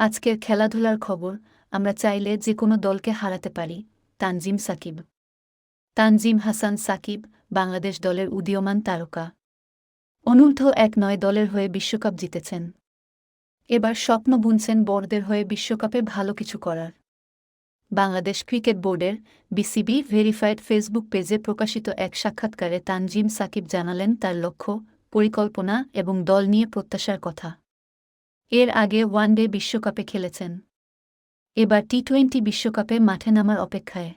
আজকের খেলাধুলার খবর। আমরা চাইলে যে কোনো দলকে হারাতে পারি। তানজিম সাকিব। তানজিম হাসান সাকিব বাংলাদেশ দলের উদীয়মান তারকা। অনূর্ধ্ব-১৯ দলের হয়ে বিশ্বকাপ জিতেছেন। এবার স্বপ্ন বুনছেন বড়দের হয়ে বিশ্বকাপে ভালো কিছু করার। বাংলাদেশ ক্রিকেট বোর্ডের বিসিবি ভেরিফাইড ফেসবুক পেজে প্রকাশিত এক সাক্ষাৎকারে তানজিম সাকিব জানালেন তার লক্ষ্য, পরিকল্পনা এবং দল নিয়ে প্রত্যাশার কথা। এর আগে ওয়ানডে বিশ্বকাপে খেলেছেন। এবার টি-20 বিশ্বকাপে মাঠে নামার অপেক্ষায়।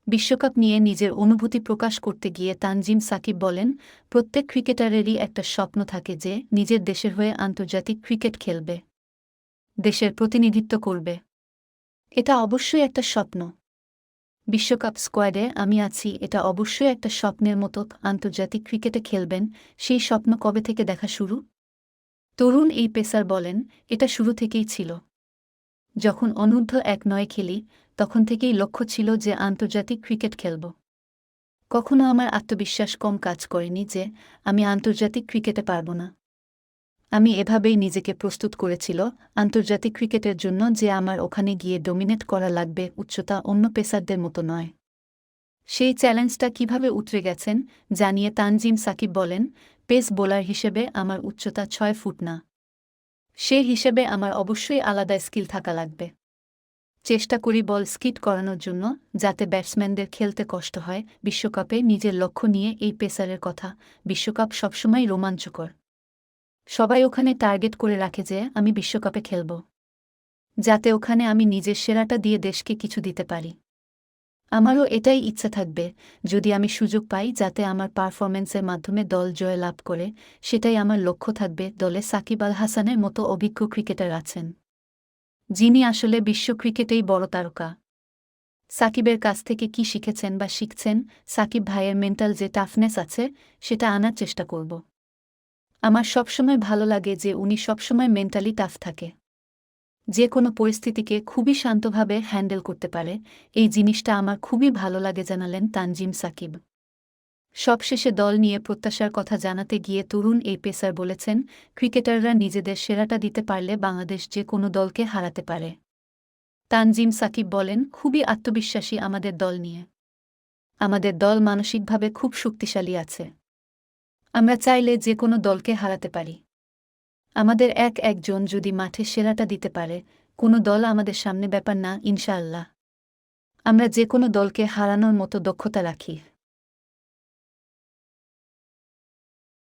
বিশ্বকাপ নিয়ে নিজের অনুভূতি প্রকাশ করতে গিয়ে তানজিম সাকিব বলেন, প্রত্যেক ক্রিকেটারেরই একটা স্বপ্ন থাকে যে নিজের দেশের হয়ে আন্তর্জাতিক ক্রিকেট খেলবে, দেশের প্রতিনিধিত্ব করবে। এটা অবশ্যই একটা স্বপ্ন। বিশ্বকাপ স্কোয়াডে আমি আছি, এটা অবশ্যই একটা স্বপ্নের মতো। আন্তর্জাতিক ক্রিকেটে খেলবেন, সেই স্বপ্ন কবে থেকে দেখা শুরু? তরুণ এই পেসার বলেন, এটা শুরু থেকেই ছিল। যখন অনূর্ধ্ব-19 খেলি, তখন থেকেই লক্ষ্য ছিল যে আন্তর্জাতিক ক্রিকেট খেলব। কখনো আমার আত্মবিশ্বাস কম কাজ করেনি যে আমি আন্তর্জাতিক ক্রিকেটে পারব না। আমি এভাবেই নিজেকে প্রস্তুত করেছিল আন্তর্জাতিক ক্রিকেটের জন্য যে আমার ওখানে গিয়ে ডমিনেট করা লাগবে, উচ্চতা অন্য পেসারদের মতো নয়। সেই চ্যালেঞ্জটা কিভাবে উতরে গেছেন জানিয়ে তানজিম সাকিব বলেন, পেস বোলার হিসেবে আমার উচ্চতা 6 ফুট না। সে হিসেবে আমার অবশ্যই আলাদা স্কিল থাকা লাগবে। চেষ্টা করি বল স্কিট করানোর জন্য, যাতে ব্যাটসম্যানদের খেলতে কষ্ট হয়। বিশ্বকাপে নিজের লক্ষ্য নিয়ে এই পেসারের কথা। বিশ্বকাপ সবসময় রোমাঞ্চকর। সবাই ওখানে টার্গেট করে রাখে যে আমি বিশ্বকাপে খেলব, যাতে ওখানে আমি নিজের সেরাটা দিয়ে দেশকে কিছু দিতে পারি। আমারও এটাই ইচ্ছা থাকবে, যদি আমি সুযোগ পাই, যাতে আমার পারফরম্যান্সের মাধ্যমে দল জয় লাভ করে। সেটাই আমার লক্ষ্য থাকবে। দলে সাকিব আল হাসানের মতো অভিজ্ঞ ক্রিকেটার আছেন, যিনি আসলে বিশ্ব ক্রিকেটেই বড় তারকা। সাকিবের কাছ থেকে কি শিখেছেন বা শিখছেন? সাকিব ভাইয়ের মেন্টাল যে টাফনেস আছে, সেটা আনার চেষ্টা করব। আমার সবসময় ভালো লাগে যে উনি সবসময় মেন্টালি টাফ থাকে, যে কোনো পরিস্থিতিকে খুবই শান্তভাবে হ্যান্ডেল করতে পারে। এই জিনিসটা আমার খুবই ভালো লাগে, জানালেন তানজিম সাকিব। সবশেষে দল নিয়ে প্রত্যাশার কথা জানাতে গিয়ে তরুণ এই পেসার বলেছেন, ক্রিকেটাররা নিজেদের সেরাটা দিতে পারলে বাংলাদেশ যে কোনো দলকে হারাতে পারে। তানজিম সাকিব বলেন, খুবই আত্মবিশ্বাসী আমাদের দল নিয়ে। আমাদের দল মানসিকভাবে খুব শক্তিশালী আছে। আমরা চাইলে যে কোনো দলকে হারাতে পারি। আমাদের একজন যদি মাঠে সেরাটা দিতে পারে, কোনো দল আমাদের সামনে ব্যাপার না, ইনশাআল্লাহ। আমরা যে কোনো দলকে হারানোর মতো দক্ষতা রাখি।